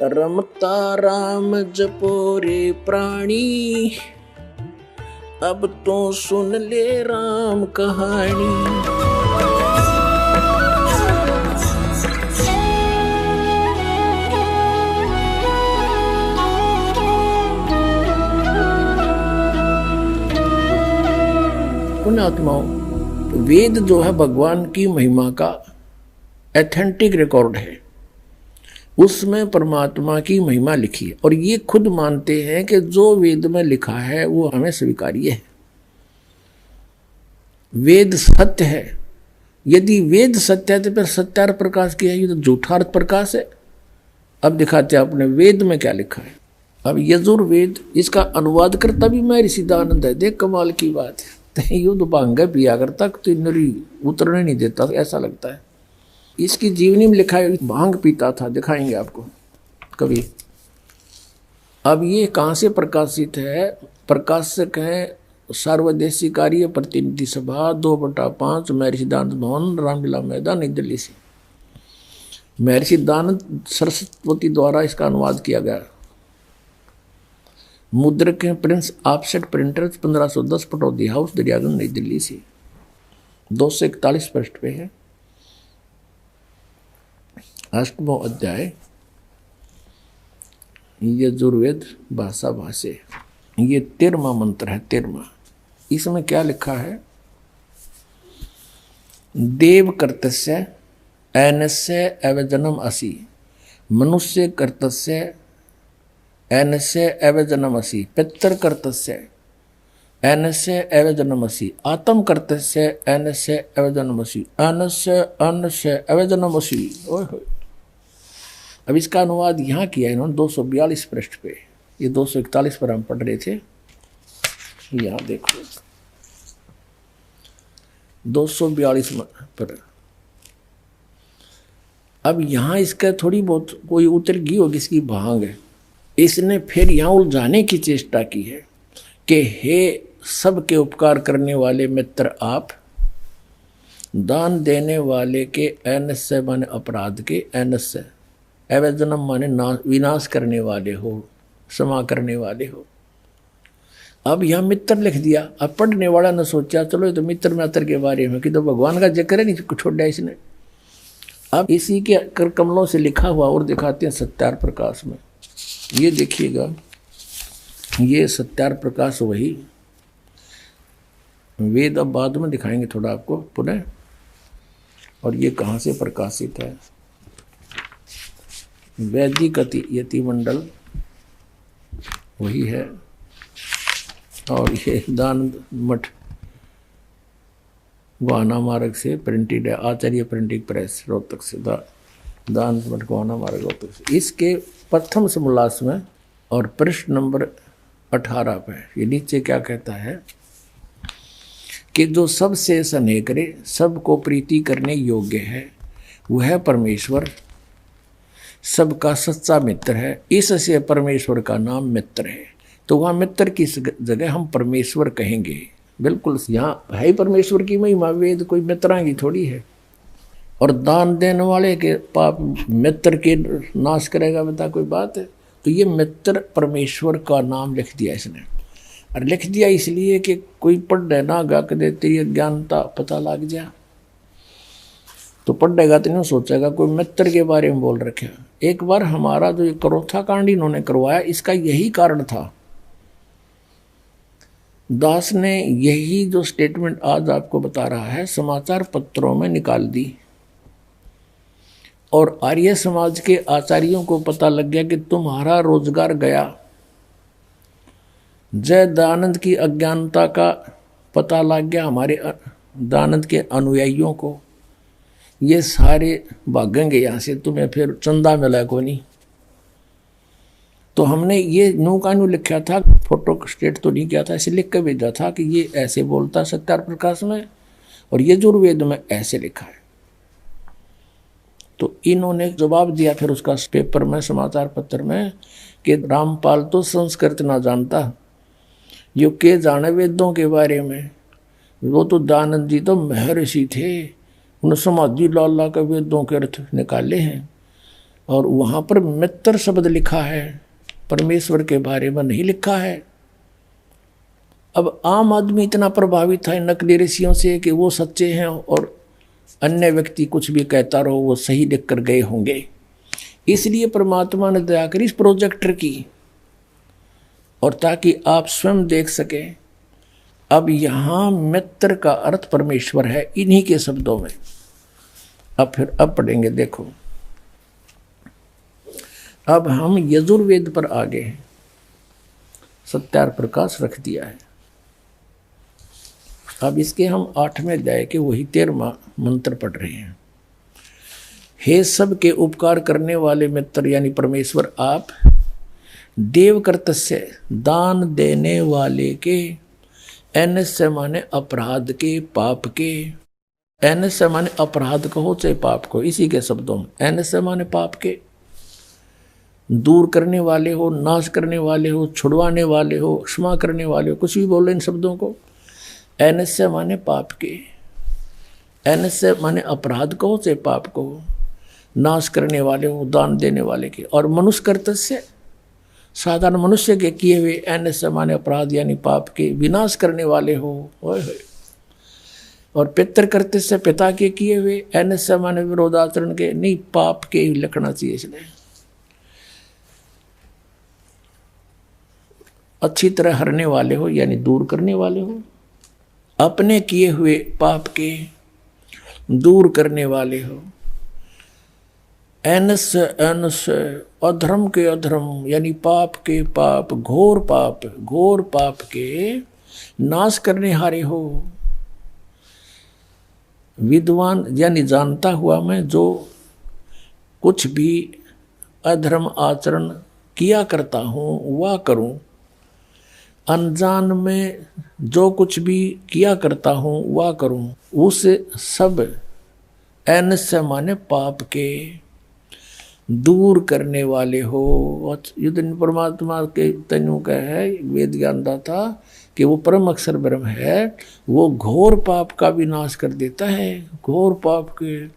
रमता राम जपो रे प्राणी, अब तो सुन ले राम कहानी। पुण्यात्माओं, वेद जो है भगवान की महिमा का एथेंटिक रिकॉर्ड है। उसमें परमात्मा की महिमा लिखी है और ये खुद मानते हैं कि जो वेद में लिखा है वो हमें स्वीकार्य है। वेद सत्य है। यदि वेद सत्य है तो फिर सत्यार्थ प्रकाश क्या है? ये तो झूठार्थ प्रकाश है। अब दिखाते हैं अपने वेद में क्या लिखा है। अब यजुर्वेद, इसका अनुवाद करता भी महर्षि सिद्धानंद है। देख कमाल की बात है। युद्ध भांग पिया करता तो नरी उतरने नहीं देता, ऐसा लगता है। इसकी जीवनी में लिखा है भांग पीता था, दिखाएंगे आपको कभी। अब ये कहाँ से प्रकाशित है? प्रकाशक है सर्वदेशी कार्य प्रतिनिधि सभा 2/5 महर्षि सिद्धानंद भवन, रामलीला मैदान, नई दिल्ली से। महर्षि सिद्धानंद सरस्वती द्वारा इसका अनुवाद किया गया। मुद्रक हैं Prince offset printers, 1510, Pataudi house, Daryaganj, नई दिल्ली से। 241 पृष्ठ पे है। 8वां अध्याय यजुर्वेद भाषा भाष्य। ये 13वां मंत्र है। 13वां। इसमें क्या लिखा है? देव कर्तस्य ऐनस्य अवजनम असि, मनुष्य कर्तस्य ऐनस्य अवजनमसि, पितर कर्तस्य ऐनस्य अवजनमसि, आत्म कर्तस्य ऐनस्य अवजनमसि, अन्नस्य अन्नस्य अवजनमसि। अब इसका अनुवाद यहाँ किया है इन्होंने 242 पृष्ठ पे। ये 241 पर हम पढ़ रहे थे। यहाँ देखो 242 पर। अब यहाँ इसका थोड़ी बहुत कोई उतर गई होगी, इसकी भांग है। इसने फिर यहाँ उलझाने की चेष्टा की है कि हे सबके उपकार करने वाले मित्र, आप दान देने वाले के ऐनस्य माने अपराध के, ऐनस्य अवजनम माने विनाश करने वाले हो, क्षमा करने वाले हो। अब यहाँ मित्र लिख दिया। अब पढ़ने वाला ने सोचा चलो ये तो मित्र मित्र के बारे में, कि तो भगवान का जिक्र है, नहीं छोड़ा इसने। अब इसी के कर कमलों से लिखा हुआ और दिखाते हैं सत्यार्थ प्रकाश में। ये देखिएगा, ये सत्यार्थ प्रकाश वही वेद। अब बाद में दिखाएंगे थोड़ा आपको पुनः। और ये कहाँ से प्रकाशित है? वैदिक यति मंडल वही है। और ये दानंद मठ गोहाना मार्ग से प्रिंटेड है। आचार्य प्रिंटिंग प्रेस रोहतक से। दानंद मठ गोहाना मार्ग रोहतक से। इसके प्रथम समोल्लास में और पृष्ठ नंबर 18 पे ये नीचे क्या कहता है कि जो सबसे स्नेह करे, सबको प्रीति करने योग्य है, वह परमेश्वर सबका सच्चा मित्र है। इससे परमेश्वर का नाम मित्र है। तो वहाँ मित्र की जगह हम परमेश्वर कहेंगे। बिल्कुल यहाँ है ही परमेश्वर की महिमा। वेद कोई मित्रां की थोड़ी है। और दान देने वाले के पाप मित्र के नाश करेगा, बता कोई बात है? तो ये मित्र परमेश्वर का नाम लिख दिया इसने। और लिख दिया इसलिए कि कोई पढ़े ना गा के देते अज्ञानता पता लग जा, तो पढ़ेगा तो नहीं सोचेगा कोई मित्र के बारे में बोल रखे। एक बार हमारा जो करोथा कांड इन्होंने करवाया, इसका यही कारण था। दास ने यही जो स्टेटमेंट आज आपको बता रहा है समाचार पत्रों में निकाल दी। और आर्य समाज के आचार्यों को पता लग गया कि तुम्हारा रोजगार गया। जय दानंद की अज्ञानता का पता लग गया हमारे दानंद के अनुयायियों को। ये सारे भागेंगे यहाँ से, तुम्हें फिर चंदा मिला को नहीं। तो हमने ये नो का नो लिखा था, फोटो स्टेट तो नहीं किया था, ऐसे लिख के भेजा था कि ये ऐसे बोलता सत्यार्थ प्रकाश में और यजुर्वेद में ऐसे लिखा है। तो इन्होंने जवाब दिया फिर उसका पेपर में, समाचार पत्र में, कि रामपाल तो संस्कृत ना जानता, यो के जाने वेदों के बारे में। वो तो दानंद जी तो महर्षि थे, उन्होंने समाधि लाला के वेदों के अर्थ निकाले हैं। और वहाँ पर मित्र शब्द लिखा है, परमेश्वर के बारे में नहीं लिखा है। अब आम आदमी इतना प्रभावित है नकली ऋषियों से कि वो सच्चे हैं और अन्य व्यक्ति कुछ भी कहता रहो वो सही लिख कर गए होंगे। इसलिए परमात्मा ने दया करी इस प्रोजेक्टर की, और ताकि आप स्वयं देख सकें। अब यहाँ मित्र का अर्थ परमेश्वर है इन्हीं के शब्दों में। अब पढ़ेंगे, देखो अब हम यजुर्वेद पर आ गए हैं, सत्यार प्रकाश रख दिया है। अब इसके हम 8वें अध्याय के वही 13वां मंत्र पढ़ रहे हैं। हे सब के उपकार करने वाले मित्र यानी परमेश्वर, आप देव कर्तस्य दान देने वाले के, एनस्य माने अपराध के, पाप के, एनस्य माने अपराध कहो चाहे पाप को, इसी के शब्दों में एनस्य माने पाप के, दूर करने वाले हो, नाश करने वाले हो, छुड़वाने वाले हो, क्षमा करने वाले हो, कुछ भी बोलो इन शब्दों को। एनस्य माने पाप के, एनस्य माने अपराध कहो चाहे पाप कहो, नाश करने वाले हो, दान देने वाले के, और मनुष्य कर्तस्य साधारण मनुष्य के किए हुए, एनस्य माने अपराध यानी पाप के विनाश करने वाले हो। और पितृ कर्तस्य पिता के किए हुए, एनस्य माने विरोधाचरण के, नहीं पाप के ही लिखना चाहिए इसलिए। अच्छी तरह हरने वाले हो यानी दूर करने वाले हो, अपने किए हुए पाप के दूर करने वाले हो। एनस अधर्म के अधर्म यानी पाप के पाप, घोर पाप के नाश करने हारे हो। विद्वान यानी जानता हुआ मैं जो कुछ भी अधर्म आचरण किया करता हूँ वह करूँ, अनजान में जो कुछ भी किया करता हूँ वह करूँ, उस सब एनस्य माने पाप के दूर करने वाले हो। युद्ध परमात्मा के तनु का है वेद ज्ञानदा था कि वो परम अक्षर ब्रह्म है, वो घोर पाप का भी नाश कर देता है, घोर पाप के,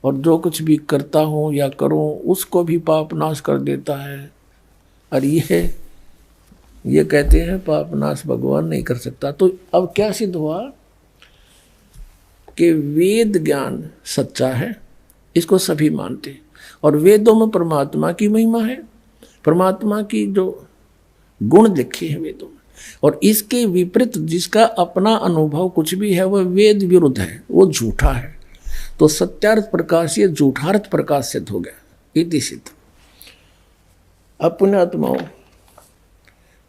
और जो कुछ भी करता हूँ या करूँ उसको भी पाप नाश कर देता है। और ये कहते हैं पाप नाश भगवान नहीं कर सकता। तो अब क्या सिद्ध हुआ कि वेद ज्ञान सच्चा है, इसको सभी मानते हैं, और वेदों में परमात्मा की महिमा है, परमात्मा की जो गुण लिखे हैं वेदों में, और इसके विपरीत जिसका अपना अनुभव कुछ भी है वह वेद विरुद्ध है, वो झूठा है। तो सत्यार्थ प्रकाश ये झूठार्थ प्रकाश सिद्ध हो गया, इति सिद्ध। अब पुण्यात्माओं,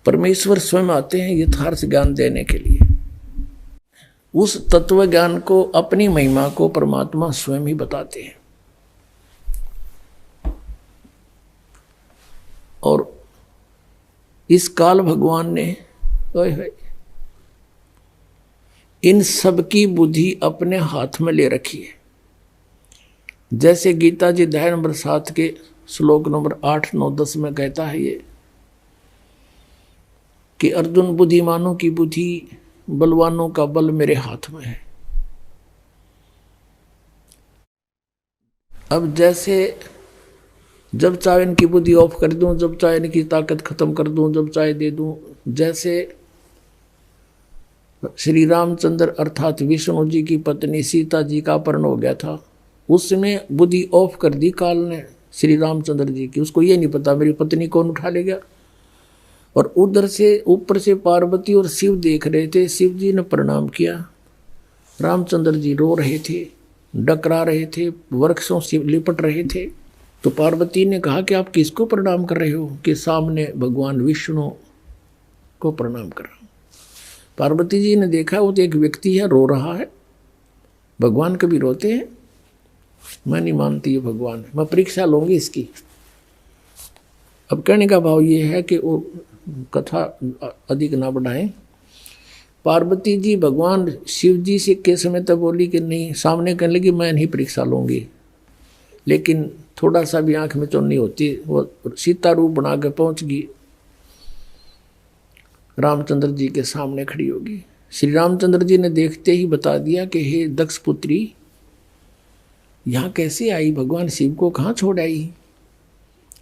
परमेश्वर स्वयं आते हैं यथार्थ ज्ञान देने के लिए। उस तत्व ज्ञान को, अपनी महिमा को परमात्मा स्वयं ही बताते हैं। और इस काल भगवान ने इन सब की बुद्धि अपने हाथ में ले रखी है। जैसे गीता जी अध्याय नंबर 7 के श्लोक नंबर 8, 9, 10 में कहता है ये कि अर्जुन, बुद्धिमानों की बुद्धि, बलवानों का बल मेरे हाथ में है। अब जैसे जब चाहे इनकी बुद्धि ऑफ कर दूं, जब चाहे इनकी ताकत खत्म कर दूं, जब चाहे दे दूं। जैसे श्री रामचंद्र अर्थात विष्णु जी की पत्नी सीता जी का अपहरण हो गया था, उसमें बुद्धि ऑफ कर दी काल ने श्री रामचंद्र जी की। उसको ये नहीं पता मेरी पत्नी कौन उठा ले गया। और उधर से ऊपर से पार्वती और शिव देख रहे थे। शिव जी ने प्रणाम किया, रामचंद्र जी रो रहे थे, डकरा रहे थे, वृक्षों से लिपट रहे थे। तो पार्वती ने कहा कि आप किसको प्रणाम कर रहे हो? कि सामने भगवान विष्णु को प्रणाम कर रहा हूं। पार्वती जी ने देखा वो तो एक व्यक्ति है, रो रहा है। भगवान कभी रोते हैं? मैं नहीं मानती ये भगवान है, मैं परीक्षा लूंगी इसकी। अब कहने का भाव ये है कि वो कथा अधिक ना बढ़ाएं। पार्वती जी भगवान शिव जी से के समय तक बोली कि नहीं, सामने कहने लगी मैं नहीं परीक्षा लूंगी, लेकिन थोड़ा सा भी आंख में चुन्नी होती, वो सीता रूप बना के पहुंच गई, रामचंद्र जी के सामने खड़ी होगी। श्री रामचंद्र जी ने देखते ही बता दिया कि हे दक्ष पुत्री, यहाँ कैसे आई? भगवान शिव को कहाँ छोड़ आई?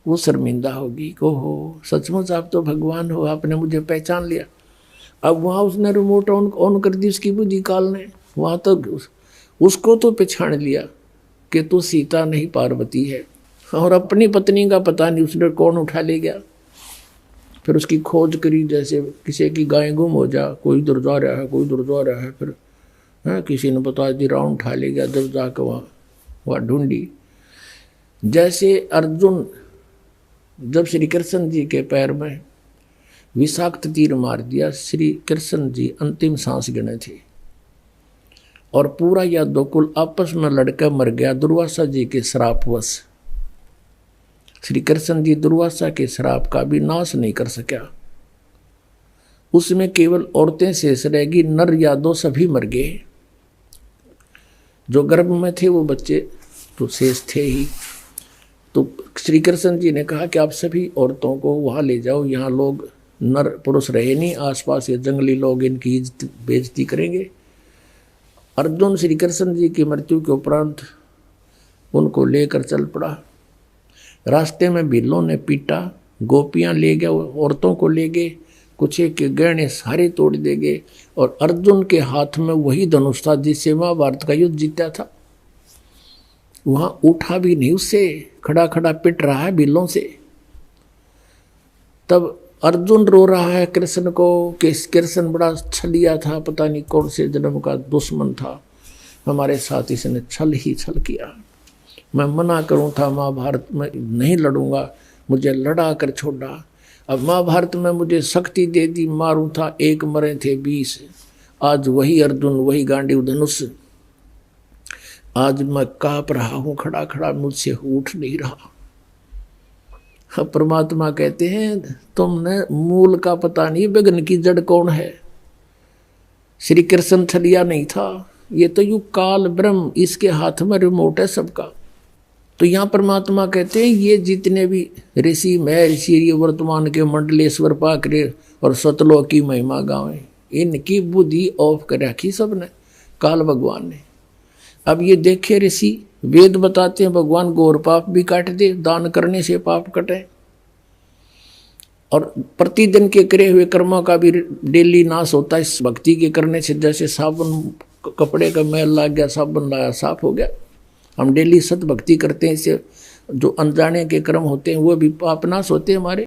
वो शर्मिंदा होगी कि हो सचमुच आप तो भगवान हो, आपने मुझे पहचान लिया। अब वहाँ उसने रिमोट ऑन कर दी उसकी बुद्धि काल ने, वहाँ तो उसको तो पहचान लिया कि तू सीता नहीं पार्वती है। और अपनी पत्नी का पता नहीं उसने कौन उठा ले गया। फिर उसकी खोज करी, जैसे किसी की गाय गुम हो जा, कोई इधर जा रहा है कोई उधर जा रहा है, फिर किसी ने बता दी राउंड उठा ले गया, जब जाकर वहाँ ढूंढी। जैसे अर्जुन जब श्री कृष्ण जी के पैर में विषाक्त तीर मार दिया, श्री कृष्ण जी अंतिम सांस गिने थे और पूरा यादवकुल आपस में लड़कर मर गया दुर्वासा जी के श्रापवश। श्री कृष्ण जी दुर्वासा के श्राप का भी नाश नहीं कर सका। उसमें केवल औरतें शेष रहेगी, नर यादव सभी मर गए। जो गर्भ में थे वो बच्चे तो शेष थे ही। तो श्री कृष्ण जी ने कहा कि आप सभी औरतों को वहाँ ले जाओ, यहाँ लोग नर पुरुष रहे नहीं, आसपास ये जंगली लोग इनकी बेइज्जती करेंगे। अर्जुन श्री कृष्ण जी की मृत्यु के उपरांत उनको लेकर चल पड़ा। रास्ते में बिल्लों ने पीटा, गोपियां ले गए, औरतों को ले गए, कुछ के गहने सारे तोड़ दे गए। और अर्जुन के हाथ में वही धनुष था जिससे महाभारत का युद्ध जीता था। वहां उठा भी नहीं, उससे खड़ा खड़ा पिट रहा है बिल्लों से। तब अर्जुन रो रहा है कृष्ण को कि कृष्ण बड़ा छलिया था, पता नहीं कौन से जन्म का दुश्मन था, हमारे साथ इसने छल ही छल किया। मैं मना करूं था महाभारत में नहीं लड़ूंगा, मुझे लड़ा कर छोड़ा। अब महाभारत में मुझे शक्ति दे दी, मारूं था एक मरे थे 20। आज वही अर्जुन वही गांडीव धनुष, आज मैं कांप रहा हूं खड़ा खड़ा, मुझसे उठ नहीं रहा। अब परमात्मा कहते हैं तुमने मूल का पता नहीं, विघ्न की जड़ कौन है। श्री कृष्ण छलिया नहीं था, ये तो यू काल ब्रह्म, इसके हाथ में रिमोट है सबका। तो यहाँ परमात्मा कहते हैं ये जितने भी ऋषि महर्षि वर्तमान के मंडलेश्वर पाकरे और सतलोक की महिमा गावे, इनकी बुद्धि ऑफ कर रखी सबने काल भगवान ने। अब ये देखे ऋषि वेद बताते हैं भगवान गौर पाप भी काट दे, दान करने से पाप कटे, और प्रतिदिन के करे हुए कर्मों का भी डेली नाश होता है इस भक्ति के करने से। जैसे साबुन कपड़े का मैल लग गया, साबुन लाया साफ हो गया। हम डेली सत भक्ति करते हैं, इससे जो अनजाने के कर्म होते हैं वो भी पाप नाश होते हैं हमारे।